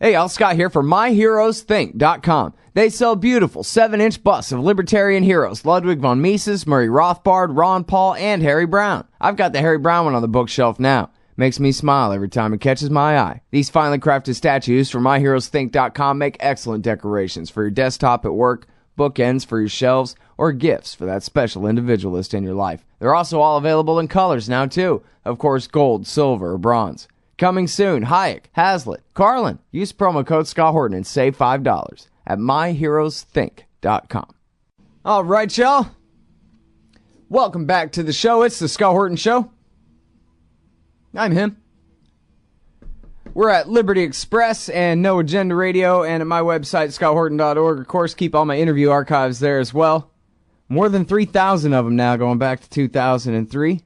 Hey, y'all, Scott here for MyHeroesThink.com. They sell beautiful 7-inch busts of libertarian heroes Ludwig von Mises, Murray Rothbard, Ron Paul, and Harry Brown. I've got the Harry Brown one on the bookshelf now. Makes me smile every time it catches my eye. These finely crafted statues from MyHeroesThink.com make excellent decorations for your desktop at work, bookends for your shelves, or gifts for that special individualist in your life. They're also all available in colors now, too. Of course, gold, silver, or bronze. Coming soon, Hayek, Hazlitt, Carlin. Use promo code Scott Horton and save $5 at MyHeroesThink.com. All right, y'all. Welcome back to the show. It's the Scott Horton Show. I'm him. We're at Liberty Express and No Agenda Radio and at my website, scotthorton.org. Of course, keep all my interview archives there as well. More than 3,000 of them now going back to 2003.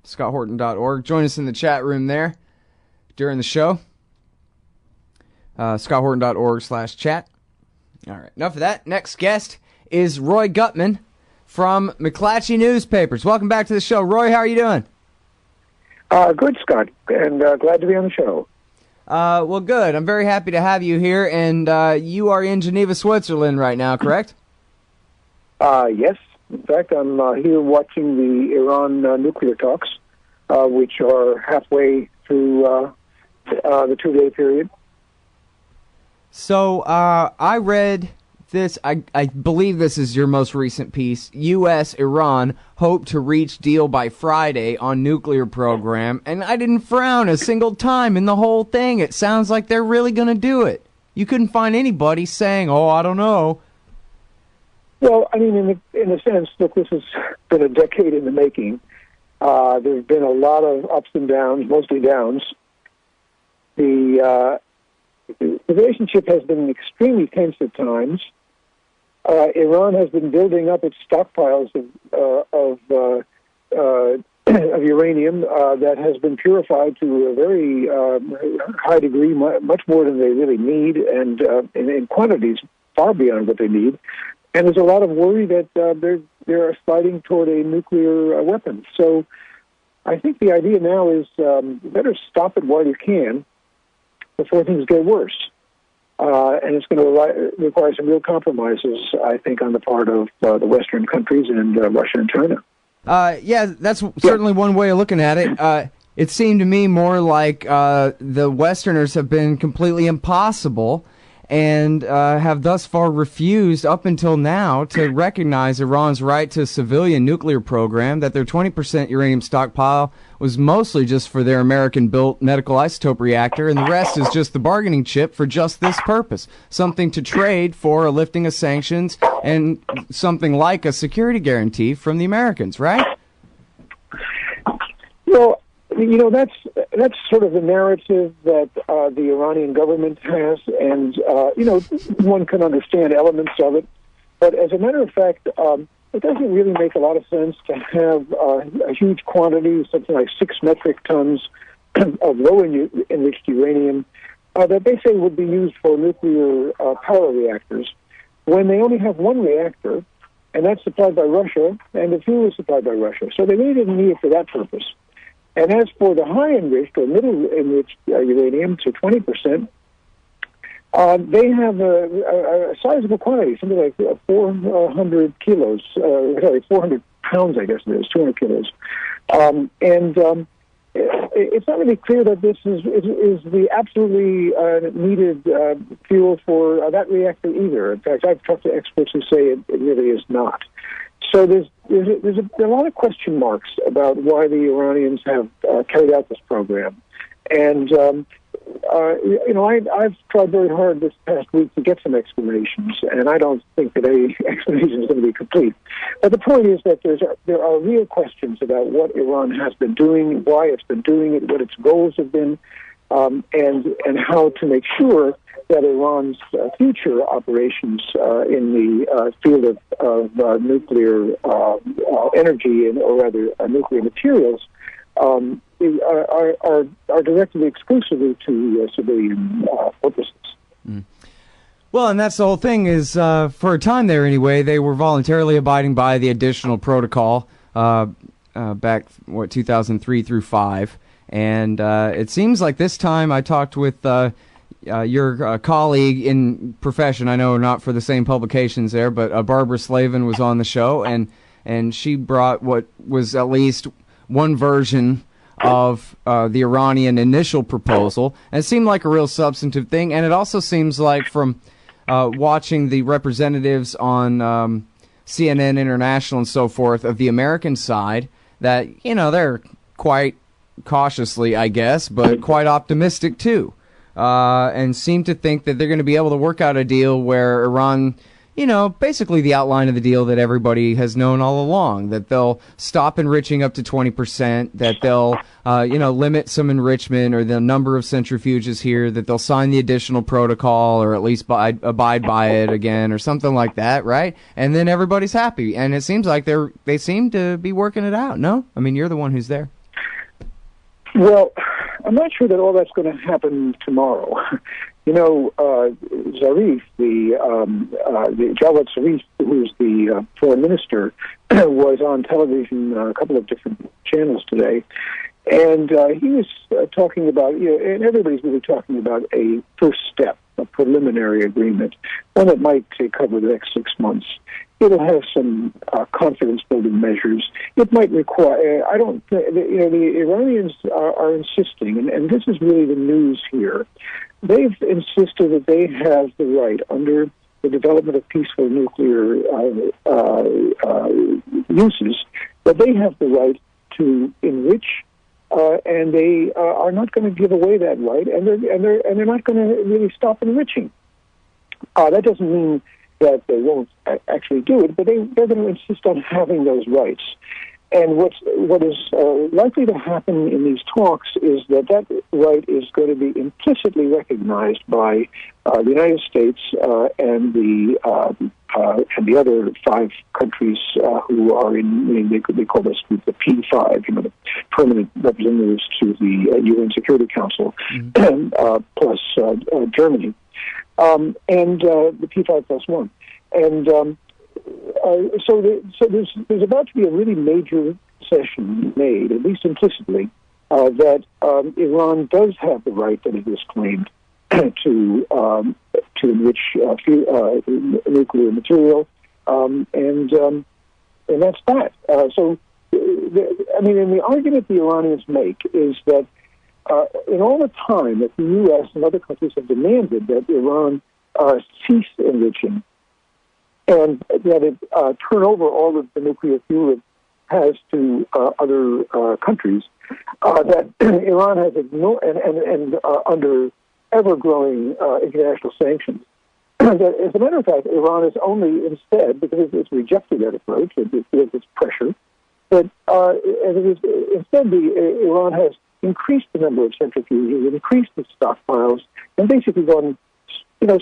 scotthorton.org. Join us in the chat room there during the show. scotthorton.org/chat. All right, enough of that. Next guest is Roy Gutman from McClatchy Newspapers. Welcome back to the show. Roy, how are you doing? Good, Scott, and glad to be on the show. Well, good. I'm very happy to have you here, and you are in Geneva, Switzerland right now, correct? Yes. In fact, I'm here watching the Iran nuclear talks, which are halfway through the 2-day period. So I read this, I believe this is your most recent piece, U.S. Iran hope to reach deal by Friday on nuclear program, and I didn't frown a single time in the whole thing. It sounds like they're really going to do it. You couldn't find anybody saying, oh, I don't know. Well, I mean, in a sense, look, this has been a decade in the making. There's been a lot of ups and downs, mostly downs. The relationship has been extremely tense at times. Iran has been building up its stockpiles of uranium that has been purified to a very high degree, much more than they really need, and in quantities far beyond what they need. And there's a lot of worry that they're sliding toward a nuclear weapon. So I think the idea now is better stop it while you can before things get worse. And it's going to require some real compromises, I think, on the part of the Western countries and Russia and China. Yeah, that's certainly one way of looking at it. It seemed to me more like the Westerners have been completely impossible and have thus far refused up until now to recognize Iran's right to a civilian nuclear program, that their 20% uranium stockpile was mostly just for their American-built medical isotope reactor, and the rest is just the bargaining chip for just this purpose, something to trade for a lifting of sanctions and something like a security guarantee from the Americans, right? Well, you know, that's sort of the narrative that the Iranian government has, and you know, one can understand elements of it. But as a matter of fact, it doesn't really make a lot of sense to have a huge quantity, something like 6 metric tons of low-enriched uranium that they say would be used for nuclear power reactors, when they only have one reactor, and that's supplied by Russia, and the fuel is supplied by Russia. So they really didn't need it for that purpose. And as for the high-enriched or middle-enriched uranium to 20%, they have a sizable quantity, something like 400 kilos, 400 pounds, I guess it is, 200 kilos. It's not really clear that this is the absolutely needed fuel for that reactor either. In fact, I've talked to experts who say it really is not. So there are a lot of question marks about why the Iranians have carried out this program. And, you know, I've tried very hard this past week to get some explanations, and I don't think that any explanation is going to be complete. But the point is that there are real questions about what Iran has been doing, why it's been doing it, what its goals have been, and how to make sure that Iran's future operations in the field of nuclear energy, or rather nuclear materials, are directed exclusively to civilian purposes. Mm. Well, and that's the whole thing is, for a time there anyway, they were voluntarily abiding by the additional protocol back, 2003 through 5. And it seems like this time I talked with your colleague in profession, I know not for the same publications there, but Barbara Slavin was on the show, and she brought what was at least one version of the Iranian initial proposal, and it seemed like a real substantive thing. And it also seems like from watching the representatives on CNN International and so forth of the American side that, they're quite cautiously, I guess, but quite optimistic too, and seem to think that they're going to be able to work out a deal where Iran, basically the outline of the deal that everybody has known all along, that they'll stop enriching up to 20%, that they'll, limit some enrichment or the number of centrifuges here, that they'll sign the additional protocol or at least abide by it again or something like that, right? And then everybody's happy. And it seems like they seem to be working it out, no? I mean, you're the one who's there. Well, I'm not sure that all that's going to happen tomorrow. Zarif, the Jawad Zarif, who's the foreign minister, was on television, a couple of different channels today, and he was talking about, and everybody's really talking about a first step, a preliminary agreement, one that might cover the next 6 months. It'll have some confidence-building measures. It might require. The Iranians are insisting, and this is really the news here. They've insisted that they have the right, under the development of peaceful nuclear uses, that they have the right to enrich, and they are not going to give away that right, and they're not going to really stop enriching. That doesn't mean that they won't actually do it, but they're going to insist on having those rights. And what is likely to happen in these talks is that right is going to be implicitly recognized by the United States and the other 5 countries who are in. They call this group the P5, the permanent representatives to the UN Security Council, plus Germany, and the P5 plus 1, and. So there's about to be a really major concession made, at least implicitly, that Iran does have the right that it has claimed to enrich nuclear material, and that's that. And the argument the Iranians make is that in all the time that the U.S. and other countries have demanded that Iran cease enriching, and that it turn over all of the nuclear fuel it has to other countries, that Iran has ignored, and under ever-growing international sanctions. That, as a matter of fact, Iran is only instead, because it's rejected that approach, it feels its pressure, but Iran has increased the number of centrifuges, increased its stockpiles, and basically gone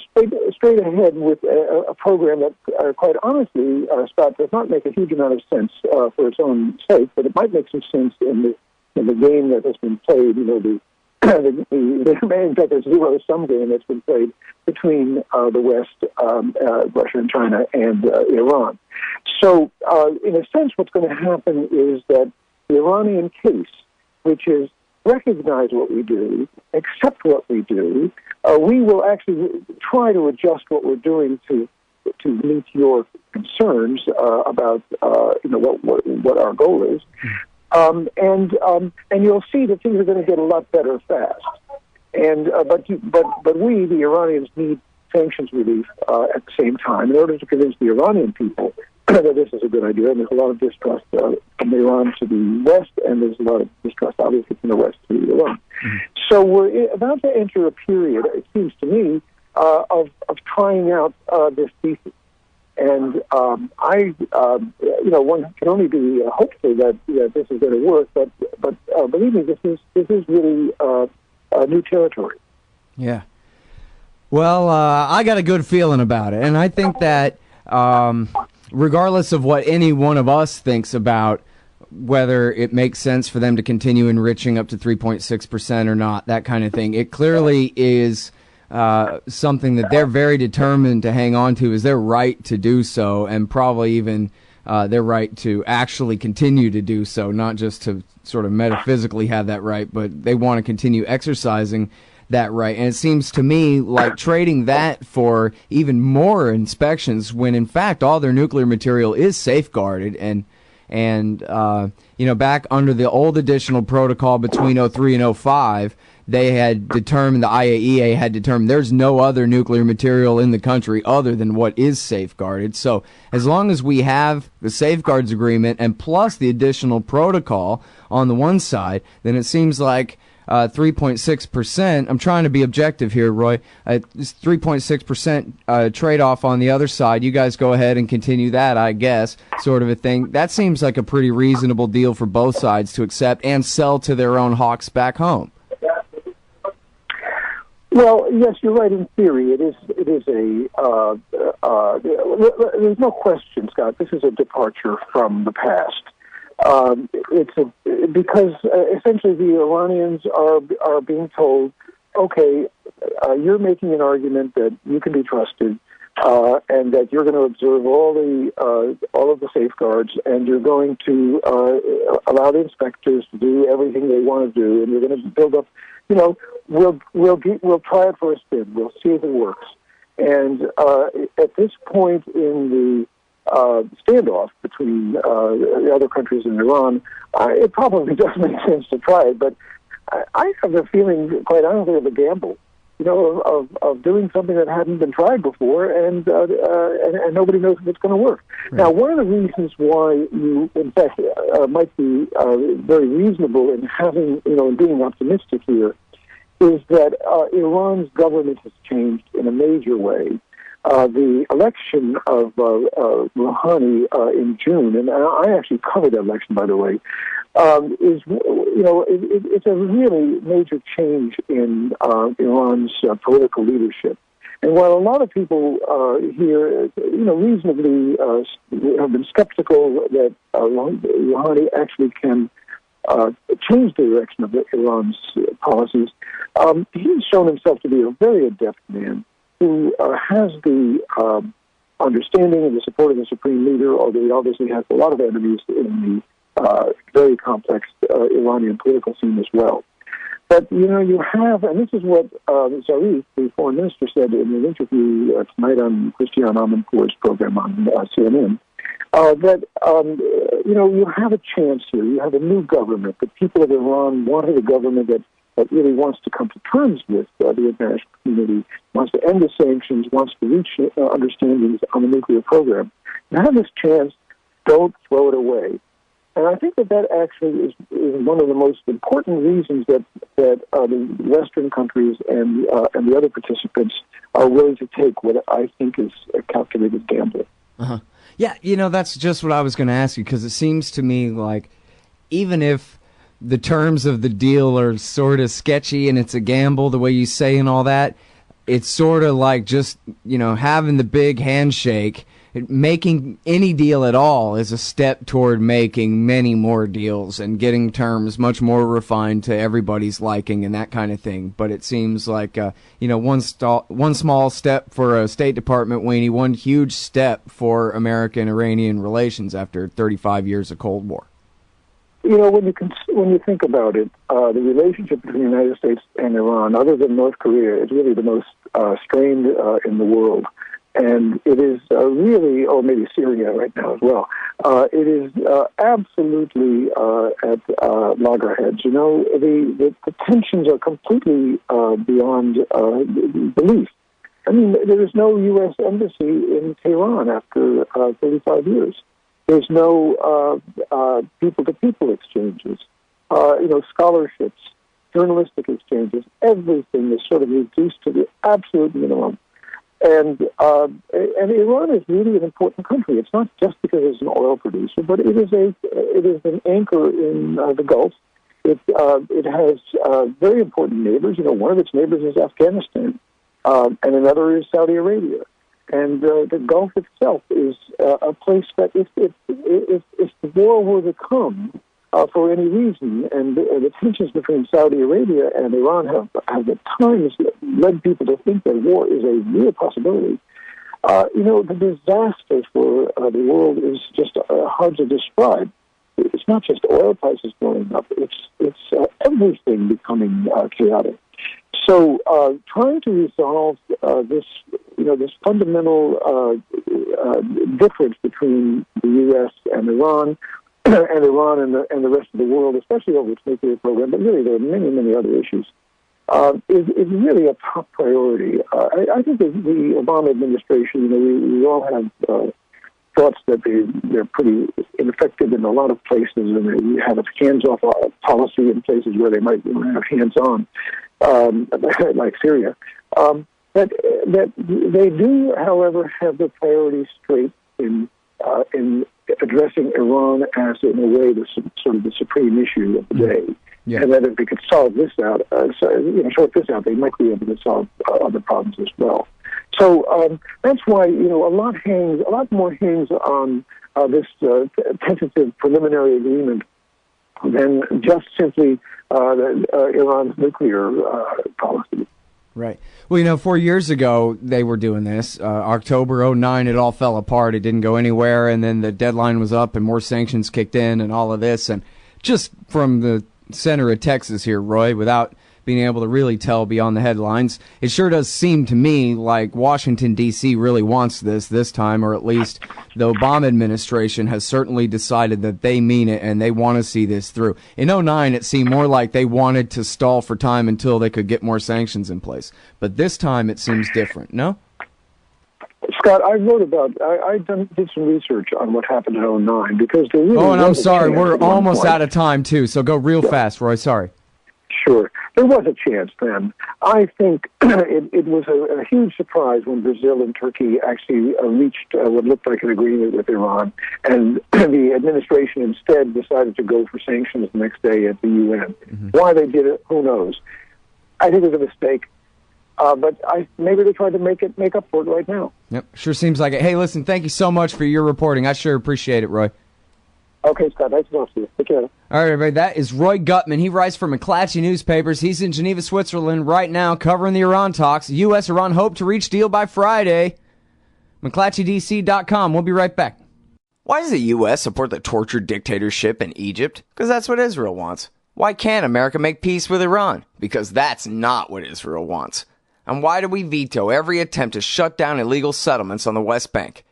straight ahead with a program that, quite honestly, Scott, does not make a huge amount of sense for its own sake, but it might make some sense in the game that has been played. In fact, there's a zero-sum game that's been played between the West, Russia and China, and Iran. So, in a sense, what's going to happen is that the Iranian case, which is recognize what we do, accept what we do, we will actually try to adjust what we're doing to meet your concerns about what our goal is, and you'll see that things are going to get a lot better fast. And but we, the Iranians, need sanctions relief at the same time in order to convince the Iranian people that this is a good idea. And there's a lot of distrust from Iran to the West, and there's a lot of distrust, obviously, from the West to Iran. Mm-hmm. So we're about to enter a period, it seems to me, of trying out this thesis. And one can only be hopeful that this is going to work. But believe me, this is really new territory. Yeah. Well, I got a good feeling about it, and I think that regardless of what any one of us thinks about whether it makes sense for them to continue enriching up to 3.6% or not, that kind of thing, it clearly is something that they're very determined to hang on to, is their right to do so, and probably even their right to actually continue to do so, not just to sort of metaphysically have that right, but they want to continue exercising that right. And it seems to me like trading that for even more inspections when, in fact, all their nuclear material is safeguarded. And back under the old additional protocol between '03 and '05, they had determined, the IAEA had determined, there's no other nuclear material in the country other than what is safeguarded. So as long as we have the safeguards agreement and plus the additional protocol on the one side, then it seems like 3.6%. I'm trying to be objective here, Roy. 3.6% trade-off on the other side. You guys go ahead and continue that, I guess, sort of a thing. That seems like a pretty reasonable deal for both sides to accept and sell to their own hawks back home. Well, yes, you're right. In theory, it is a. There's no question, Scott. This is a departure from the past. Because essentially the Iranians are being told, okay, you're making an argument that you can be trusted, and that you're going to observe all of the safeguards, and you're going to allow the inspectors to do everything they want to do, and you're going to build up. We'll try it for a spin. We'll see if it works. And at this point in the standoff between the other countries and Iran, it probably does make sense to try it. But I have a feeling, quite honestly, of a gamble. Of doing something that hadn't been tried before, and nobody knows if it's going to work. Right. Now, one of the reasons why you, in fact, might be very reasonable in having, in being optimistic here, is that Iran's government has changed in a major way. The election of Rouhani in June, and I actually covered that election, by the way, it's a really major change in Iran's political leadership. And while a lot of people here, reasonably have been skeptical that Rouhani actually can change the direction of Iran's policies, he's shown himself to be a very adept man who has the understanding and the support of the supreme leader, although he obviously has a lot of enemies in the very complex Iranian political scene as well. But, you have, and this is what Zarif, the foreign minister, said in an interview tonight on Christiane Amanpour's program on CNN, that, you have a chance here. You have a new government. The people of Iran wanted a government that really wants to come to terms with the international community, wants to end the sanctions, wants to reach understandings on the nuclear program. You have this chance. Don't throw it away. And I think that actually is one of the most important reasons that the Western countries and the other participants are willing to take what I think is a calculated gamble. Uh-huh. Yeah, that's just what I was going to ask you, because it seems to me like even if the terms of the deal are sort of sketchy and it's a gamble, the way you say and all that, it's sort of like just, having the big handshake. Making any deal at all is a step toward making many more deals and getting terms much more refined to everybody's liking and that kind of thing. But it seems like, one small step for a State Department weenie, one huge step for American-Iranian relations after 35 years of Cold War. When you think about it, the relationship between the United States and Iran, other than North Korea, is really the most strained in the world. And it is really, or maybe Syria right now as well, it is absolutely at loggerheads. The tensions are completely beyond belief. I mean, there is no U.S. embassy in Tehran after 35 years. There's no people-to-people exchanges, scholarships, journalistic exchanges. Everything is sort of reduced to the absolute minimum. And Iran is really an important country. It's not just because it's an oil producer, but it is an anchor in the Gulf. It has very important neighbors. One of its neighbors is Afghanistan, and another is Saudi Arabia. And the Gulf itself is a place that if the war were to come for any reason, and the tensions between Saudi Arabia and Iran have at times led people to think that war is a real possibility. The disaster for the world is just hard to describe. It's not just oil prices going up; it's everything becoming chaotic. So trying to resolve this fundamental difference between the U.S. and Iran, and Iran and the rest of the world, especially over its nuclear program, but really there are many, many other issues, is really a top priority. I think that the Obama administration, we all have thoughts that they're pretty ineffective in a lot of places, and they have a hands-off policy in places where they might have hands-on, like Syria. That they do, however, have the priorities straight in addressing Iran as, in a way, sort of the supreme issue of the day. Yeah. And that if they could solve this out, sort this out, they might be able to solve other problems as well. So that's why a lot more hangs on this tentative preliminary agreement than just simply Iran's nuclear policy. Right. Well, 4 years ago, they were doing this. October 2009, it all fell apart. It didn't go anywhere, and then the deadline was up, and more sanctions kicked in, and all of this. And just from the center of Texas here, Roy, without being able to really tell beyond the headlines, it sure does seem to me like Washington, D.C. really wants this time, or at least the Obama administration has certainly decided that they mean it and they want to see this through. In 2009, it seemed more like they wanted to stall for time until they could get more sanctions in place. But this time it seems different, no? Scott, I did some research on what happened in 2009 because there really and I'm sorry, we're almost out of time too, so go real fast, Roy, sorry. Sure. There was a chance then. I think it was a huge surprise when Brazil and Turkey actually reached what looked like an agreement with Iran, and the administration instead decided to go for sanctions the next day at the UN. Mm-hmm. Why they did it, who knows? I think it was a mistake, but maybe they tried to make up for it right now. Yep, sure seems like it. Hey, listen, thank you so much for your reporting. I sure appreciate it, Roy. Okay, Scott. Nice to talk to you. Take care. All right, everybody. That is Roy Gutman. He writes for McClatchy newspapers. He's in Geneva, Switzerland right now covering the Iran talks. U.S.-Iran hope to reach deal by Friday. McClatchydc.com. We'll be right back. Why does the U.S. support the tortured dictatorship in Egypt? Because that's what Israel wants. Why can't America make peace with Iran? Because that's not what Israel wants. And why do we veto every attempt to shut down illegal settlements on the West Bank?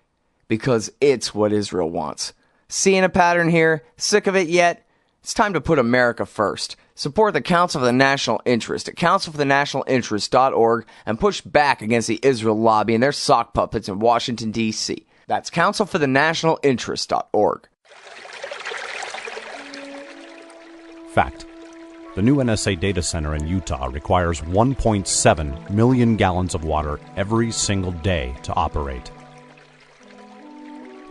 Because it's what Israel wants. Seeing a pattern here? Sick of it yet? It's time to put America first. Support the Council for the National Interest at councilforthenationalinterest.org and push back against the Israel lobby and their sock puppets in Washington, D.C. That's councilforthenationalinterest.org. Fact. The new NSA data center in Utah requires 1.7 million gallons of water every single day to operate.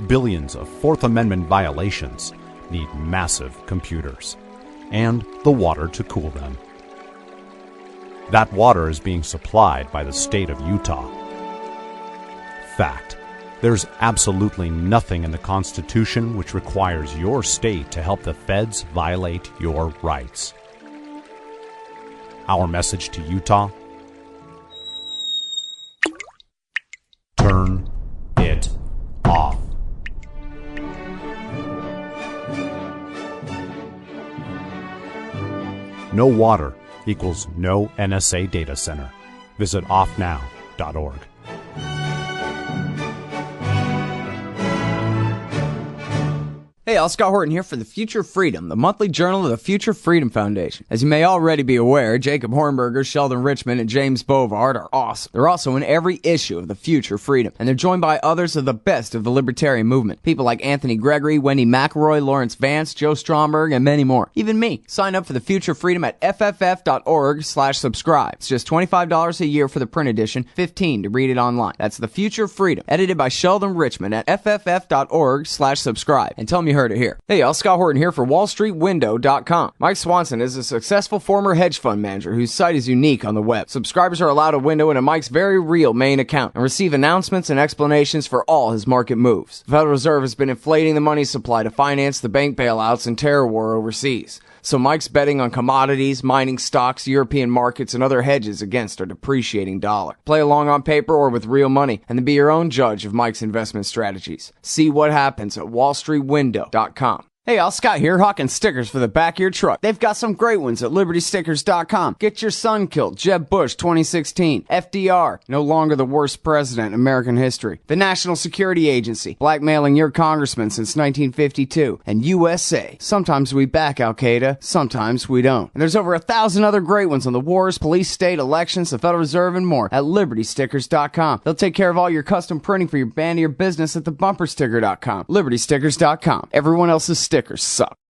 Billions of Fourth Amendment violations need massive computers and the water to cool them. That water is being supplied by the state of Utah. Fact. There's absolutely nothing in the Constitution which requires your state to help the feds violate your rights. Our message to Utah: turn it off. No water equals no NSA data center. Visit offnow.org. Hey, all, Scott Horton here for The Future Freedom, the monthly journal of the Future Freedom Foundation. As you may already be aware, Jacob Hornberger, Sheldon Richman, and James Bovard are awesome. They're also in every issue of The Future Freedom, and they're joined by others of the best of the libertarian movement. People like Anthony Gregory, Wendy McElroy, Lawrence Vance, Joe Stromberg, and many more. Even me. Sign up for The Future Freedom at fff.org/subscribe. It's just $25 a year for the print edition, $15 to read it online. That's The Future Freedom, edited by Sheldon Richman at fff.org/subscribe. And tell them you heard it here. Hey, y'all, Scott Horton here for WallStreetWindow.com. Mike Swanson is a successful former hedge fund manager whose site is unique on the web. Subscribers are allowed a window into Mike's very real main account and receive announcements and explanations for all his market moves. The Federal Reserve has been inflating the money supply to finance the bank bailouts and terror war overseas. So Mike's betting on commodities, mining stocks, European markets, and other hedges against our depreciating dollar. Play along on paper or with real money, and then be your own judge of Mike's investment strategies. See what happens at WallStreetWindow.com. Hey, all, Scott here, hawking stickers for the back of your truck. They've got some great ones at libertystickers.com. Get your son killed, Jeb Bush 2016. FDR, no longer the worst president in American history. The National Security Agency, blackmailing your congressman since 1952. And USA, sometimes we back Al-Qaeda, sometimes we don't. And there's over 1,000 other great ones on the wars, police, state, elections, the Federal Reserve, and more at libertystickers.com. They'll take care of all your custom printing for your band or your business at thebumpersticker.com. libertystickers.com. Everyone else's stickers suck.